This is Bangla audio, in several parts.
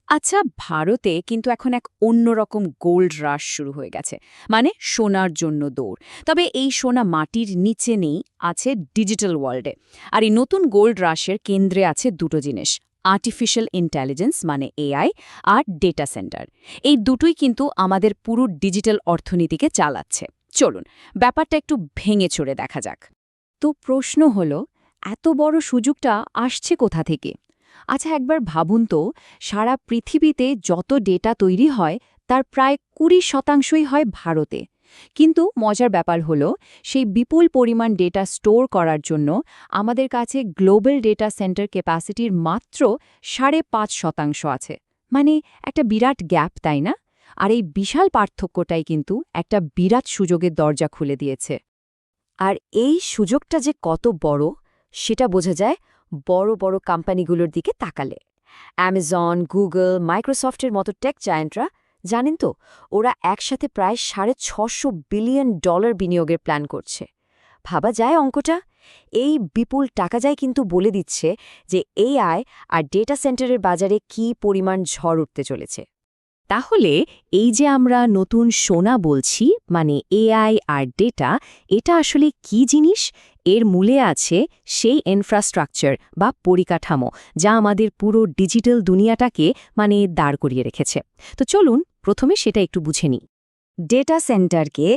আচ্ছা, ভারতে কিন্তু এখন এক অন্যরকম গোল্ড রাশ শুরু হয়ে গেছে। মানে সোনার জন্য দৌড়। তবে এই সোনা মাটির নিচে নেই, আছে ডিজিটাল ওয়ার্ল্ডে। আর এই নতুন গোল্ড রাশের কেন্দ্রে আছে দুটো জিনিস: আর্টিফিশিয়াল ইন্টেলিজেন্স মানে এআই আর ডেটা সেন্টার। এই দুটোই কিন্তু আমাদের পুরো ডিজিটাল অর্থনীতিকে চালাচ্ছে। চলুন ব্যাপারটা একটু ভেঙে চড়ে দেখা যাক। তো প্রশ্ন হলো, এত বড় সুযোগটা আসছে কোথা থেকে? আচ্ছা, একবার ভাবুন তো, সারা পৃথিবীতে যত ডেটা তৈরি হয় তার প্রায় 20% হয় ভারতে। কিন্তু মজার ব্যাপার হলো, সেই বিপুল পরিমাণ ডেটা স্টোর করার জন্য আমাদের কাছে গ্লোবাল ডেটা সেন্টার ক্যাপাসিটির মাত্র 5.5% আছে। মানে একটা বিরাট গ্যাপ, তাই না? আর এই বিশাল পার্থক্যটাই কিন্তু একটা বিরাট সুযোগের দরজা খুলে দিয়েছে। আর এই সুযোগটা যে কত বড়, সেটা বোঝা যায় বড় বড় কোম্পানিগুলোর দিকে তাকালে। অ্যামাজন, গুগল, মাইক্রোসফটের মতো টেক জায়ান্টরা, জানেন তো, ওরা একসাথে প্রায় $650 বিলিয়ন বিনিয়োগের প্ল্যান করছে। ভাবা যায় অঙ্কটা? এই বিপুল টাকা যায় কিন্তু বলে দিচ্ছে যে এআই আর ডেটা সেন্টারের বাজারে কী পরিমাণ ঝড় উঠতে চলেছে। তাহলে এই যে আমরা নতুন সোনা বলছি, মানে এআই আর ডেটা, এটা আসলে কি জিনিস? এর মূলে আছে সেই ইনফ্রাস্ট্রাকচার বা পরিকাঠামো যা আমাদের পুরো ডিজিটাল দুনিয়াটাকে দাঁড় করিয়ে রেখেছে। তো চলুন প্রথমে সেটা একটু বুঝে নিই। ডেটা সেন্টারকে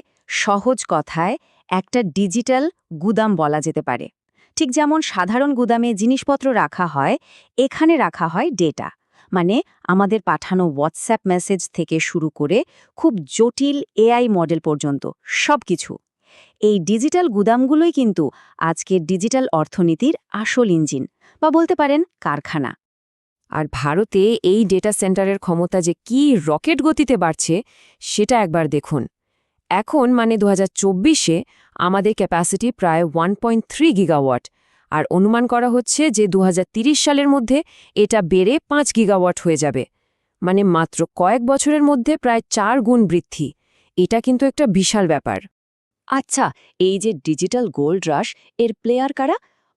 সহজ কথায় একটা ডিজিটাল গুদাম বলা যেতে পারে। ঠিক যেমন সাধারণ গুদামে জিনিসপত্র রাখা হয়, এখানে রাখা হয় ডেটা। মানে আমাদের পাঠানো হোয়াটসঅ্যাপ মেসেজ থেকে শুরু করে খুব জটিল এআই মডেল পর্যন্ত সবকিছু। এই ডিজিটাল গুদামগুলোই কিন্তু আজকের ডিজিটাল অর্থনীতির আসল ইঞ্জিন, বা বলতে পারেন কারখানা। আর ভারতে এই ডেটা সেন্টারের ক্ষমতা যে কি রকেট গতিতে বাড়ছে, সেটা একবার দেখুন। এখন 2024-এ আমাদের ক্যাপাসিটি প্রায় 1.3 গিগাওয়াট, আর অনুমান করা হচ্ছে যে 2030 সালের মধ্যে এটা বেড়ে 5 গিগাওয়াট হয়ে যাবে। মাত্র কয়েক বছরের মধ্যে প্রায় 4 গুণ বৃদ্ধি। এটা কিন্তু একটা বিশাল ব্যাপার। আচ্ছা, এই যে ডিজিটাল গোল্ড রাশ, এর প্লেয়ার কারা?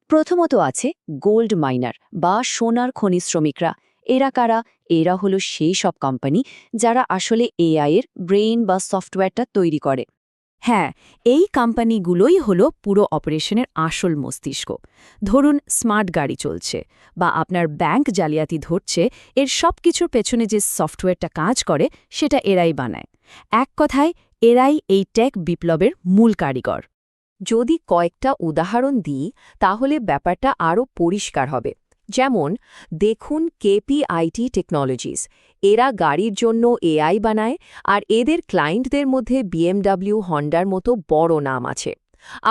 প্রথমত আছে গোল্ড মাইনার বা সোনার খনি শ্রমিকরা। এরা কারা? এরা হলো সেই সব কোম্পানি যারা আসলে এআই এর ব্রেইন বা সফটওয়্যারটা তৈরি করে। হ্যাঁ, এই কোম্পানিগুলোই হলো পুরো অপারেশনের আসল মস্তিষ্ক। ধরুন স্মার্ট গাড়ি চলছে বা আপনার ব্যাংক জালিয়াতি ধরছে, এর সব কিছুর পেছনে যে সফটওয়্যারটা কাজ করে সেটা এরাই বানায়। এক কথায়, এরাই এই টেক বিপ্লবের মূল কারিগর। যদি কয়েকটা উদাহরণ দিই, তাহলে ব্যাপারটা আরও পরিষ্কার হবে। যেমন দেখুন কেপিআইটি টেকনোলজিস। এরা গাড়ির জন্য এআই বানায়, আর এদের ক্লায়েন্টদের মধ্যে বিএমডব্লিউ, হন্ডার মতো বড় নাম আছে।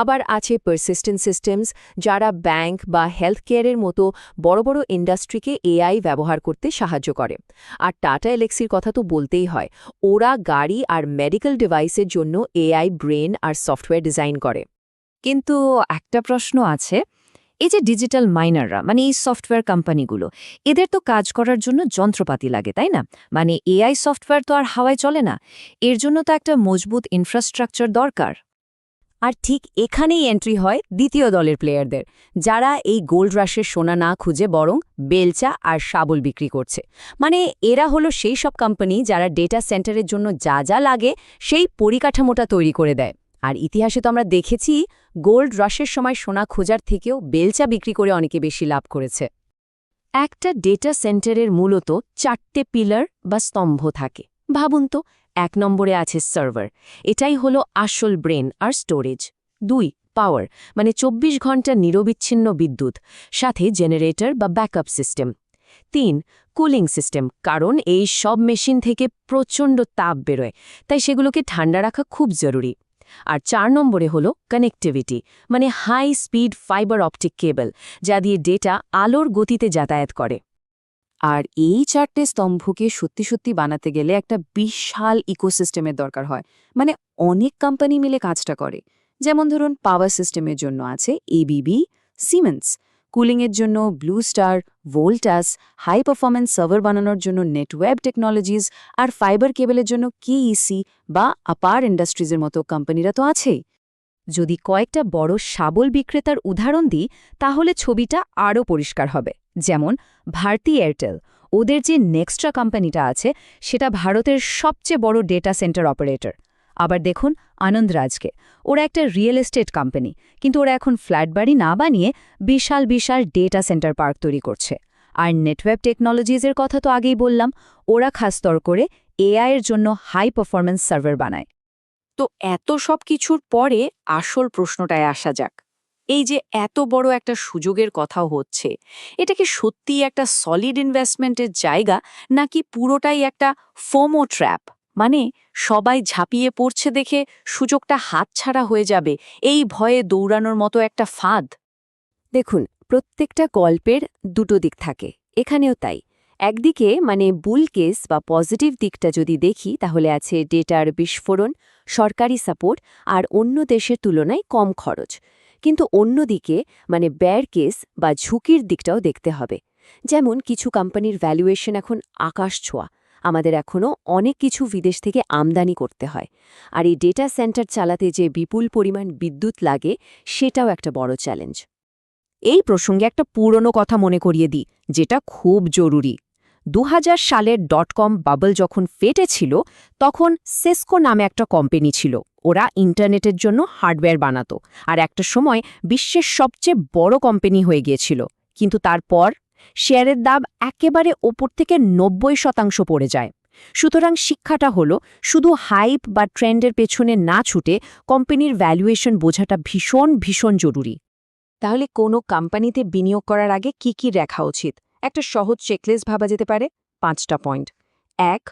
আবার আছে পারসিস্টেন্ট সিস্টেমস, যারা ব্যাংক বা হেলথ কেয়ারের মতো বড় বড় ইন্ডাস্ট্রিকে এআই ব্যবহার করতে সাহায্য করে। আর টাটা এলেক্সির কথা তো বলতেই হয়। ওরা গাড়ি আর মেডিকেল ডিভাইসের জন্য এআই ব্রেন আর সফটওয়্যার ডিজাইন করে। কিন্তু একটা প্রশ্ন আছে, এই যে ডিজিটাল মাইনাররা, এই সফটওয়্যার কোম্পানিগুলো, এদের তো কাজ করার জন্য যন্ত্রপাতি লাগে, তাই না? এআই সফটওয়্যার তো আর হাওয়ায় চলে না। এর জন্য তো একটা মজবুত ইনফ্রাস্ট্রাকচার দরকার। আর ঠিক এখানেই এন্ট্রি হয় দ্বিতীয় দলের প্লেয়ারদের, যারা এই গোল্ড রাশের সোনা না খুঁজে বরং বেলচা আর শাবল বিক্রি করছে। এরা হলো সেই সব কোম্পানি যারা ডেটা সেন্টারের জন্য যা যা লাগে সেই পরিকাঠামোটা তৈরি করে দেয়। আর ইতিহাসে তো আমরা দেখেছি, গোল্ড রাশের সময় সোনা খোঁজার থেকেও বেলচা বিক্রি করে অনেকে বেশি লাভ করেছে। একটা ডেটা সেন্টারের মূলত 4টে পিলার বা স্তম্ভ থাকে। ভাবুন তো, 1 নম্বরে আছে সার্ভার। এটাই হলো আসল ব্রেন আর স্টোরেজ। 2 পাওয়ার, 24 ঘন্টা নিরবিচ্ছিন্ন বিদ্যুৎ, সাথে জেনারেটর বা ব্যাকআপ সিস্টেম। 3 কুলিং সিস্টেম, কারণ এই সব মেশিন থেকে প্রচণ্ড তাপ বেরোয়, তাই সেগুলোকে ঠান্ডা রাখা খুব জরুরি। আর 4 নম্বরে হলো connectivity, high speed fibre optic cable, যা দিয়ে ডেটা আলোর গতিতে যাতায়াত করে। আর এই 4টে স্তম্ভকে সত্যি সত্যি বানাতে গেলে একটা বিশাল ইকোসিস্টেমের দরকার হয়। অনেক কোম্পানি মিলে কাজটা করে। যেমন ধরুন, পাওয়ার সিস্টেমের জন্য আছে এবিবি, সিমেন্স, কুলিংয়ের জন্য Blue Star, Voltas, high performance server বানানোর জন্য নেটওয়েব টেকনোলজিস, আর ফাইবার কেবলের জন্য কেইসি বা আপার ইন্ডাস্ট্রিজের মতো কোম্পানিরা তো আছেই। যদি কয়েকটা বড় শাবল বিক্রেতার উদাহরণ দিই, তাহলে ছবিটা আরও পরিষ্কার হবে। যেমন ভারতী এয়ারটেল, ওদের যে নেক্সট্রা কোম্পানিটা আছে সেটা ভারতের সবচেয়ে বড় ডেটা সেন্টার অপারেটর। আবার দেখুন আনন্দরাজকে, ওরা একটা রিয়েল এস্টেট কোম্পানি, কিন্তু ওরা এখন ফ্ল্যাট বাড়ি না বানিয়ে বিশাল বিশাল ডেটা সেন্টার পার্ক তৈরি করছে। আর নেটওয়ার্ক টেকনোলজিসের কথা তো আগেই বললাম, ওরা খাসতর করে এআই এর জন্য হাই পারফরম্যান্স সার্ভার বানায়। তো এত সব কিছুর পরে আসল প্রশ্নটায় আসা যাক। এই যে এত বড় একটা সুযোগের কথাও হচ্ছে, এটা কি সত্যিই একটা সলিড ইনভেস্টমেন্টের জায়গা, নাকি পুরোটাই একটা ফোমো ট্র্যাপ? মানে সবাই ঝাঁপিয়ে পড়ছে দেখে সুযোগটা হাতছাড়া হয়ে যাবে, এই ভয়ে দৌড়ানোর মতো একটা ফাঁদ? দেখুন, প্রত্যেকটা গল্পের দুটো দিক থাকে, এখানেও তাই। একদিকে বুল কেস বা পজিটিভ দিকটা যদি দেখি, তাহলে আছে ডেটার বিস্ফোরণ, সরকারি সাপোর্ট আর অন্য দেশের তুলনায় কম খরচ। কিন্তু অন্যদিকে বেয়ার কেস বা ঝুঁকির দিকটাও দেখতে হবে। যেমন কিছু কোম্পানির ভ্যালুয়েশন এখন আকাশ ছোঁয়া, আমাদের এখনও অনেক কিছু বিদেশ থেকে আমদানি করতে হয়। আর এই ডেটা সেন্টার চালাতে যে বিপুল পরিমাণ বিদ্যুৎ লাগে, সেটাও একটা বড় চ্যালেঞ্জ। এই প্রসঙ্গে একটা পুরনো কথা মনে করিয়ে দিই, যেটা খুব জরুরি। ২০০০ সালের .com বাবল যখন ফেটেছিল, তখন সেসকো নামে একটা কোম্পানি ছিল। ওরা ইন্টারনেটের জন্য হার্ডওয়্যার বানাতো, আর একটা সময় বিশ্বের সবচেয়ে বড় কোম্পানি হয়ে গিয়েছিল। কিন্তু তারপর শেয়ারের দাম একেবারে ওপর থেকে ৯০% পড়ে যায়। সুতরাং শিক্ষাটা হলো, শুধু হাইপ বা ট্রেন্ডের পেছনে না ছুটে কোম্পানির ভ্যালুয়েশন বোঝাটা ভীষণ ভীষণ জরুরি। তাহলে কোনো কোম্পানিতে বিনিয়োগ করার আগে কি কি দেখা উচিত? একটা সহজ চেকলিস্ট ভাবা যেতে পারে। 5টা পয়েন্ট। ১.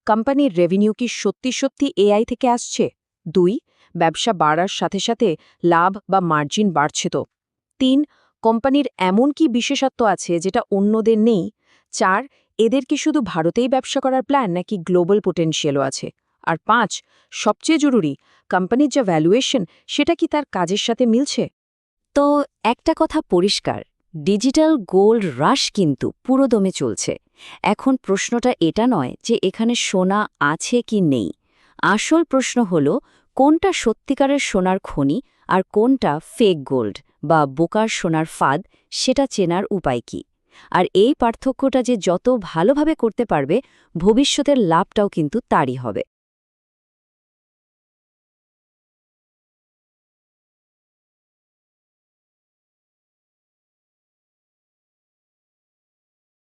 কোম্পানির রেভিনিউ কি সত্যি সত্যি এআই থেকে আসছে? ২. ব্যবসা বাড়ার সাথে সাথে লাভ বা মার্জিন বাড়ছে তো? ৩. কোম্পানির এমন কি বিশেষত্ব আছে যেটা অন্যদের নেই? ৪. এদের কি শুধু ভারতেই ব্যবসা করার প্ল্যান, নাকি গ্লোবাল পোটেনশিয়ালও আছে? আর ৫. সবচেয়ে জরুরি, কোম্পানির যা ভ্যালুয়েশন সেটা কি তার কাজের সাথে মিলছে? তো একটা কথা পরিষ্কার, ডিজিটাল গোল্ড রাশ কিন্তু পুরোদমে চলছে। এখন প্রশ্নটা এটা নয় যে এখানে সোনা আছে কি নেই। আসল প্রশ্ন হল, কোনটা সত্যিকারের সোনার খনি আর কোনটা ফেক গোল্ড বা বোকার সোনার ফাঁদ, সেটা চেনার উপায় কি। আর এই পার্থক্যটা যে যত ভালোভাবে করতে পারবে, ভবিষ্যতের লাভটাও কিন্তু তারই হবে।